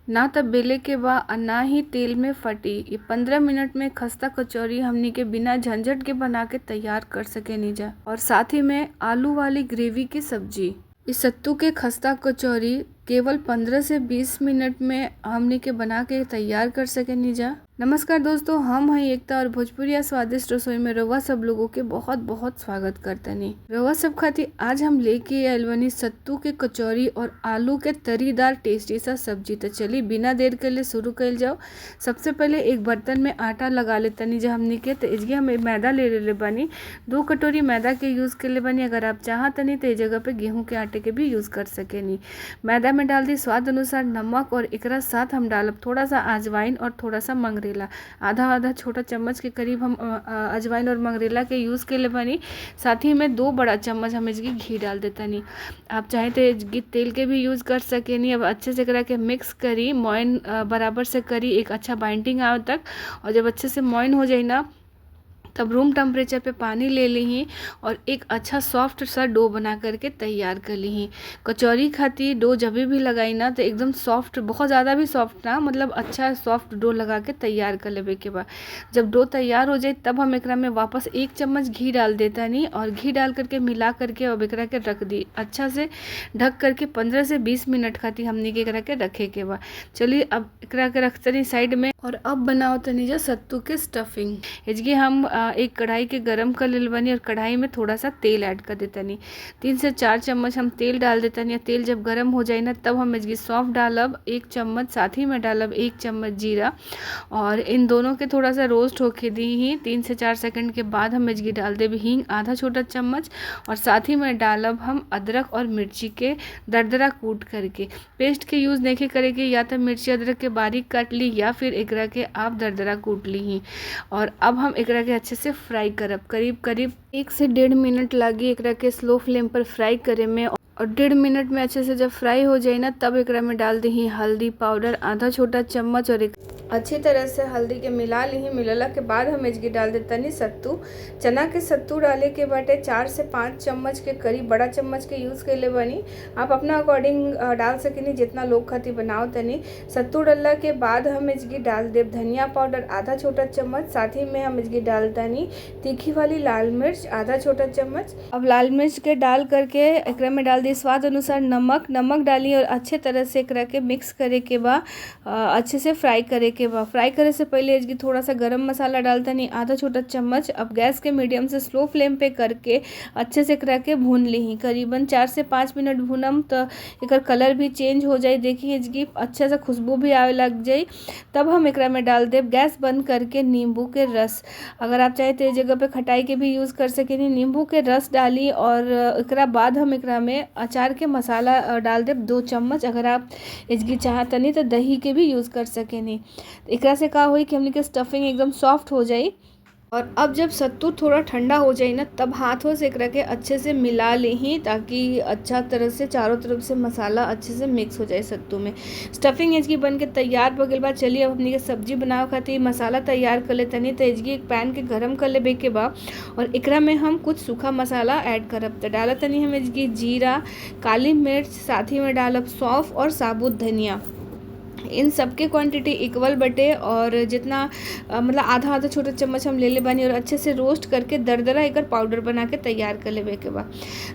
ना त बेले के बा और ना ही तेल में फटी। ये 15 मिनट में खस्ता कचौरी हमनी के बिना झंझट के बना के तैयार कर सके नीजा। और साथ ही में आलू वाली ग्रेवी की सब्जी। इस सत्तू के खस्ता कचौरी केवल 15 से 20 मिनट में हमनी के बना के तैयार कर सके नीजा। नमस्कार दोस्तों, हम हैं एकता और भोजपुरिया स्वादिष्ट रसोई में रउआ सब लोगों के बहुत बहुत स्वागत करतनी। रउआ सब खातिर आज हम लेके आइल बानी सत्तू के कचौरी और आलू के तरीदार टेस्टी सा सब्जी। तो चलिए बिना देर के लिए शुरू कर जाओ। सबसे पहले एक बर्तन में आटा लगा लेतनी जो हमनी के। तो इसलिए हम मैदा ले बानी, 2 कटोरी मैदा के यूज कर ले बानी। अगर आप चाहतनी तो इस जगह पे गेहूं के आटे के भी यूज कर सकेनी। मैदा में डाल दी स्वाद अनुसार नमक और एकरा साथ हम डालब थोड़ा सा अजवाइन और थोड़ा सा मंगरेला। आधा आधा छोटा चम्मच के करीब हम अजवाइन और मंगरेला के यूज़ के ले बनी। साथ ही में 2 बड़ा चम्मच हम इसकी घी डाल देतानी। आप चाहें तो इसकी तेल के भी यूज़ कर सकेनी। अब अच्छे से करा के मिक्स करी, मोइन बराबर से करी एक अच्छा बाइंडिंग आवे तक। और जब अच्छे से मोइन हो जाए ना, तब रूम टेम्परेचर पे पानी ले ली और एक अच्छा सॉफ्ट सा डो बना करके तैयार कर ली। कचौरी खाती डो जब भी लगाई ना तो एकदम सॉफ्ट, बहुत ज़्यादा भी सॉफ्ट ना, मतलब अच्छा सॉफ्ट डो लगा के तैयार कर लेवे के बाद जब डो तैयार हो जाए तब हम एकरा में वापस 1 चम्मच घी डाल देता नहीं और घी डाल करके मिला करके अब एकरा के रख दी अच्छा से ढक करके। 15 से 20 मिनट खाती हमने के एकरा के रखे के बाद चलिए अब एकरा के रखते नहीं साइड में। और अब बनाओ तनी जा सत्तू के स्टफिंग। इसकी हम एक कढ़ाई के गरम कर ले बनी और कढ़ाई में थोड़ा सा तेल ऐड कर देता नहीं। 3 से 4 चम्मच हम तेल डाल देता नहीं। तेल जब गरम हो जाए ना तब हम इसकी सौंफ डालब 1 चम्मच, साथ ही में डालब 1 चम्मच जीरा। और इन दोनों के थोड़ा सा रोस्ट होके दी ही 3 से 4 सेकंड के बाद हम इसकी डाल देब हींग आधा छोटा चम्मच। और साथ ही में डालब हम अदरक और मिर्ची के दरदरा कूट करके। पेस्ट के यूज़ नहीं करेगी, या तो मिर्ची अदरक के बारीक काट ली या फिर एकरा के आप दरदरा कूट ली ही। और अब हम एकरा के अच्छे से फ्राई करब। करीब करीब 1 से 1.5 मिनट लागी एकरा के स्लो फ्लेम पर फ्राई करे में। और 1.5 मिनट में अच्छे से जब फ्राई हो जाए ना तब एकरा में डाल दी हल्दी पाउडर आधा छोटा चम्मच और एक अच्छी तरह से हल्दी के मिला ली। मिलला के बाद हम इसकी डाल देता नहीं सत्तू। चना के सत्तू डाले के बाटे 4 से 5 चम्मच के करीब बड़ा चम्मच के यूज़ कर ले बनी। आप अपना अकॉर्डिंग डाल सकेनी जितना लोग खाती बनाओ तनी। सत्तू डालला के बाद हम इसकी डाल देव धनिया पाउडर आधा छोटा चम्मच। साथ ही में हम इसकी डालता नहीं तीखी वाली लाल मिर्च आधा छोटा चम्मच। अब लाल मिर्च के डाल करके एकरा में डाल दी स्वाद अनुसार नमक डाली और अच्छे तरह से एकरा के मिक्स करे के बाद अच्छे से फ्राई करे के बाद। फ्राई करे से पहले इसकी थोड़ा सा गरम मसाला डालता नहीं आधा छोटा चम्मच। अब गैस के मीडियम से स्लो फ्लेम पे करके अच्छे से एकरा के भून ली। करीबन 4 से 5 मिनट भूनम तो एकर कलर भी चेंज हो जाए। देखिए इसकी अच्छे से खुशबू भी आवे लग जाए। तब हम एकरा में डाल देव गैस बंद करके नींबू के रस। अगर आप चाहे तो इस जगह पे खटाई के भी यूज़ कर सकेनी। नींबू के रस डाली और एकरा बाद हम एकरा में अचार के मसाला डाल देव 2 चम्मच। अगर आप इसकी चाहतनी तो दही के भी यूज़ कर सकेनी। एकरा से का होई कि हमनी के स्टफिंग एकदम सॉफ्ट हो जाई। और अब जब सत्तू थोड़ा ठंडा हो जाए ना तब हाथों से एकरा के अच्छे से मिला लें ताकि अच्छा तरह से चारों तरफ से मसाला अच्छे से मिक्स हो जाए सत्तू में। स्टफिंग इसकी बन के तैयार हो गई बाद चलिए अब अपनी के सब्जी बनावे खातिर मसाला तैयार कर लेते नहीं। तो इसकी एक पैन के गरम कर लेबे के बाद और एकरा में हम कुछ सूखा मसाला ऐड करब। तो डालत तनी हम इसकी जीरा, काली मिर्च, साथ ही में डालब सौंफ और साबुत धनिया। इन सबके क्वांटिटी इक्वल बटे और जितना मतलब आधा आधा छोटा चम्मच हम ले ले बानी। और अच्छे से रोस्ट करके दरदरा एकर पाउडर बना के तैयार कर लेवे के बाद।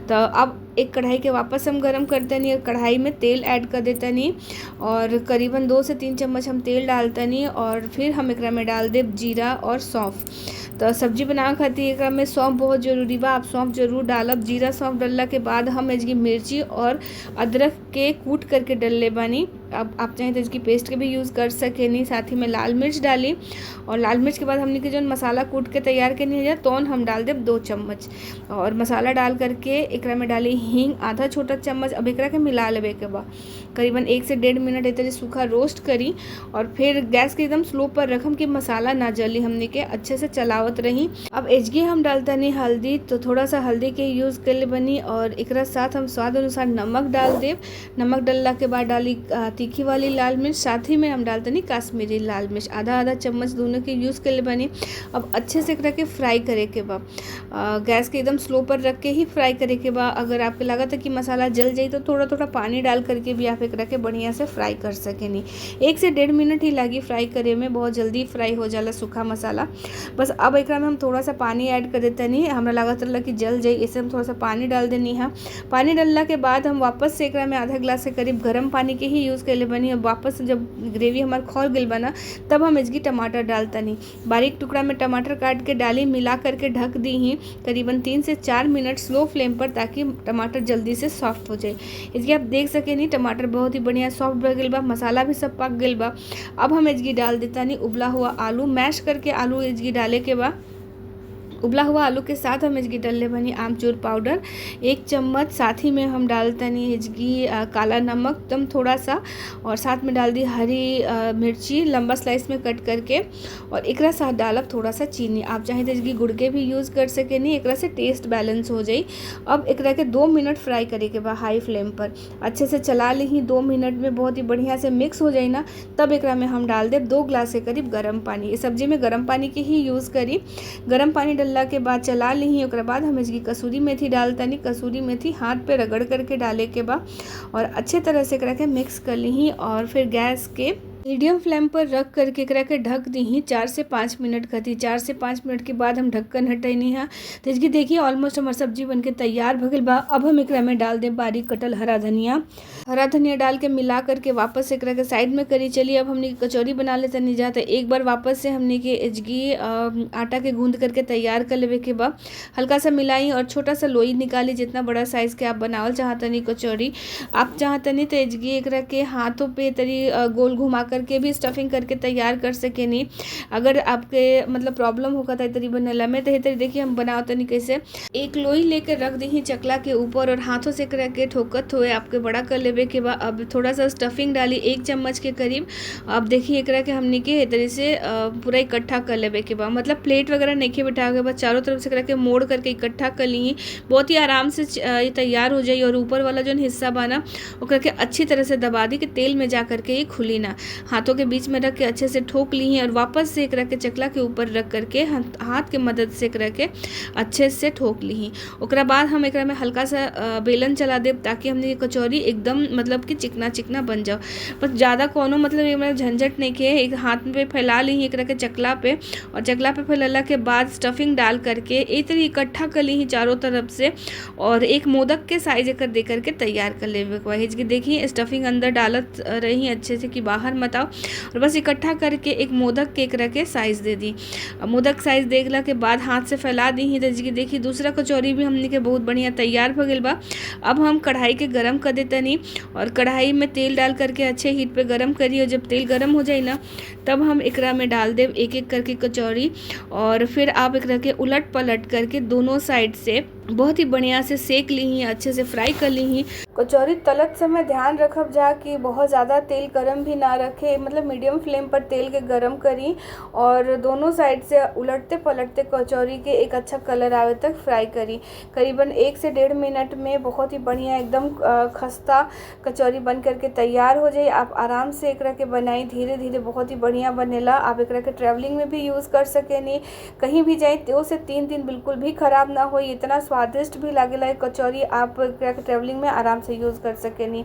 तो अब एक कढ़ाई के वापस हम गरम करते नहीं और कढ़ाई में तेल ऐड कर देता नहीं और करीबन 2 से 3 चम्मच हम तेल डालता नहीं। और फिर हम एकरा में डाल देव जीरा और सौंफ। तो सब्जी बनावे खातिर एकरा में सौंफ बहुत ज़रूरी बा, आप सौंफ जरूर डालब। जीरा सौंफ डालला के बाद हम इसकी मिर्ची और अदरक के कूट करके डल ले बानी। अब आप चाहें तो इसकी पेस्ट के भी यूज़ कर सकेनी। साथ ही में लाल मिर्च डाली और लाल मिर्च के बाद हमने के जो मसाला कूट के तैयार करनी है तो हम डाल देव 2 चम्मच। और मसाला डाल करके एकरा में डाली हींग आधा छोटा चम्मच। अब एकरा के मिला लेवे के बाद करीबन 1 से 1.5 मिनट इतने सूखा रोस्ट करी। और फिर गैस के एकदम स्लो पर रखम कि मसाला ना जली, हमने के अच्छे से चलावत रही। अब एजगी हम डालता नहीं हल्दी, तो थोड़ा सा हल्दी के यूज़ कर ले बनी। और एकरा साथ हम स्वाद अनुसार नमक डाल देव। नमक डालला के बाद डाली तीखी वाली लाल मिर्च। साथ ही में हम डालते नहीं काश्मीरी लाल मिर्च आधा आधा चम्मच, दोनों के यूज़ कर ले बनी। अब अच्छे से एकरा के फ्राई करे के बाद गैस के एकदम स्लो पर रख के ही फ्राई करे के बाद। अगर आप आपके लागत है कि मसाला जल जाई तो थोड़ा थोड़ा पानी डाल करके भी आप एकरा के बढ़िया से फ्राई कर सकेनी। 1 से 1.5 मिनट ही लागी फ्राई करे में, बहुत जल्दी फ्राई हो जाला सूखा मसाला। बस अब एकरा में हम थोड़ा सा पानी ऐड कर देते नहीं, हमरा लागत रहा कि जल जाई, इसे हम थोड़ा सा पानी डाल देनी है। पानी डालला के बाद हम वापस से एकरा में आधा गिलास के करीब गर्म पानी के ही यूज़ कर ले बनी। वापस जब ग्रेवी हमार खौल गई बना तब हम इसकी टमाटर डालता नहीं, बारीक टुकड़ा में टमाटर काट के डाली, मिला करके ढक दी ही करीबन 3 से 4 मिनट स्लो फ्लेम पर, ताकि टमाटर जल्दी से सॉफ्ट हो जाए। इसके आप देख सके नहीं टमाटर बहुत ही बढ़िया सॉफ्ट हो गई बा, मसाला भी सब पक गई बा। अब हम इसकी डाल देता नहीं उबला हुआ आलू, मैश करके आलू इसकी डाले के बाद उबला हुआ आलू के साथ हम इसकी डलले बनी आमचूर पाउडर 1 चम्मच, साथ ही में हम डालते नहीं इसकी काला नमक एकदम थोड़ा सा, और साथ में डाल दी हरी मिर्ची लंबा स्लाइस में कट करके, और एकरा साथ डालब थोड़ा सा चीनी। आप चाहे तो इसकी गुड़ के भी यूज़ कर सके नहीं, एकरा से टेस्ट बैलेंस हो जाई। अब एकरा के 2 मिनट फ्राई करे के बाद हाई फ्लेम पर अच्छे से चला ली ही 2 मिनट में बहुत ही बढ़िया से मिक्स हो जाए ना, तब एकरा में हम डाल दे 2 गिलास के करीब गर्म पानी। इस सब्जी में गर्म पानी के ही यूज़ करी। गर्म पानी डालला के बाद चला ली, ओकरा बाद हम इसकी कसूरी मेथी डालता नहीं, कसूरी मेथी हाथ पे रगड़ करके डाले के बाद और अच्छे तरह से करके मिक्स कर ली, और फिर गैस के मीडियम फ्लेम पर रख करके एकरा के ढक दी ही 4 से 5 मिनट खाती। 4 से 5 मिनट के बाद हम ढक्कन हटैनी है, तो इसकी देखिए ऑलमोस्ट हमार सब्जी बनके तैयार हो गई बा। अब हम एकरा में डाल दें बारीक कटल हरा धनिया डाल के मिला करके वापस एकरा के साइड में करी चलिए। अब हमने कचौरी बना लेते नहीं जाते, एक बार वापस से हमने के इजगी आटा के गूंद करके तैयार कर लेवे के बाद हल्का सा मिलाई और छोटा सा लोई निकाली, जितना बड़ा साइज़ के आप बनावल चाहते नहीं कचौरी आप चाहते नहीं तो इजगी एकरा के हाथों पे तरी गोल घुमा करके भी स्टफिंग करके तैयार कर सके नहीं। अगर आपके मतलब प्रॉब्लम होगा था तरी बनेला में, तो तरी देखिए हम बनाते नहीं कैसे। एक लोई लेकर रख दी चकला के ऊपर और हाथों से करा के ठोकत हुए आपके बड़ा कर लेवे के बाद अब थोड़ा सा स्टफिंग डाली 1 चम्मच के करीब। अब देखिए एकरा के हमने के तरी से पूरा इकट्ठा कर लेवे के बाद, मतलब प्लेट वगैरह नहीं बिठा के बाद चारों तरफ से करा के मोड़ करके इकट्ठा कर ली, बहुत ही आराम से ये तैयार हो जाए। और ऊपर वाला जो हिस्सा बना वो के अच्छी तरह से दबा दी कि तेल में जा करके ये खुली ना, हाथों के बीच में रख के अच्छे से ठोक ली हैं और वापस से एकरा के चकला के ऊपर रख करके हाथ के मदद से एकरा के अच्छे से ठोक ली हैं। ओकरा बाद हम एकरा में हल्का सा बेलन चला देब ताकि हमने कचौरी एकदम मतलब कि चिकना चिकना बन जाओ। बस ज़्यादा कोनो मतलब ये झंझट नहीं के, एक हाथ पे फैला ली एकरा के चकला पे, और चकला पे फैलाला के बाद स्टफिंग डाल करके एक तरी इकट्ठा कर ली चारों तरफ से, और एक मोदक के साइज एकर दे करके तैयार कर लेवे। देखिए स्टफिंग अंदर डालत रही अच्छे से कि बाहर मत आओ, और बस इकट्ठा करके एक मोदक के एकरा के साइज़ दे दी। मोदक साइज़ देखला के बाद हाथ से फैला दी ही, तो देखिए दूसरा कचौरी भी हमने के बहुत बढ़िया तैयार हो गई बा। अब हम कढ़ाई के गरम कर देते नहीं, और कढ़ाई में तेल डाल करके अच्छे हीट पे गरम करिए। जब तेल गरम हो जाए ना तब हम एकरा में डाल देव एक एक करके कचौरी, और फिर आप एकरा के उलट पलट करके दोनों साइड से बहुत ही बढ़िया से सेक ली ही, अच्छे से फ्राई कर ली ही। कचौरी तलत समय ध्यान रखब जा कि बहुत ज़्यादा तेल गरम भी ना रखे, मतलब मीडियम फ्लेम पर तेल के गरम करी, और दोनों साइड से उलटते पलटते कचौरी के एक अच्छा कलर आवे तक फ्राई करी। करीबन 1 से 1.5 मिनट में बहुत ही बढ़िया एकदम खस्ता कचौरी बन करके तैयार हो जाए। आप आराम से एकरा के बनाई, धीरे धीरे बहुत ही बढ़िया बनेला। आप एकरा के ट्रैवलिंग में भी यूज़ कर सके नहीं, कहीं भी जाए 2 से 3 दिन बिल्कुल भी ख़राब ना हो, इतना स्वादिष्ट भी लागेला कचौरी। आप ट्रैवलिंग में आराम से यूज़ कर सके नहीं।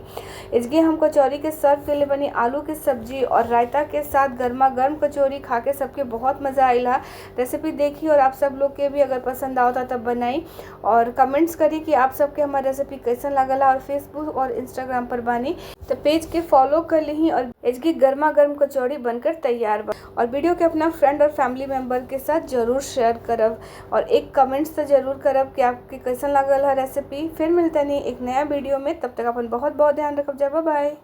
इसके हम कचौरी के सर्व के लिए बनी आलू की सब्जी और रायता के साथ गर्मा गर्म कचौरी खा के सबके बहुत मज़ा आइला। रेसिपी देखी और आप सब लोग के भी अगर पसंद आवता तब बनाई, और कमेंट्स करी कि आप सबके हमारी रेसिपी कैसन लगला। और फेसबुक और इंस्टाग्राम पर बानी तो पेज के फॉलो कर ली, और इसकी गर्मा गर्म कचौड़ी बनकर तैयार बा। और वीडियो के अपना फ्रेंड और फैमिली मेम्बर के साथ ज़रूर शेयर करब, और एक कमेंट्स तो ज़रूर करब कि आपके कैसन लगल है रेसिपी। फिर मिलते नहीं एक नया वीडियो में, तब तक अपन बहुत बहुत ध्यान रखब जा। Bye by.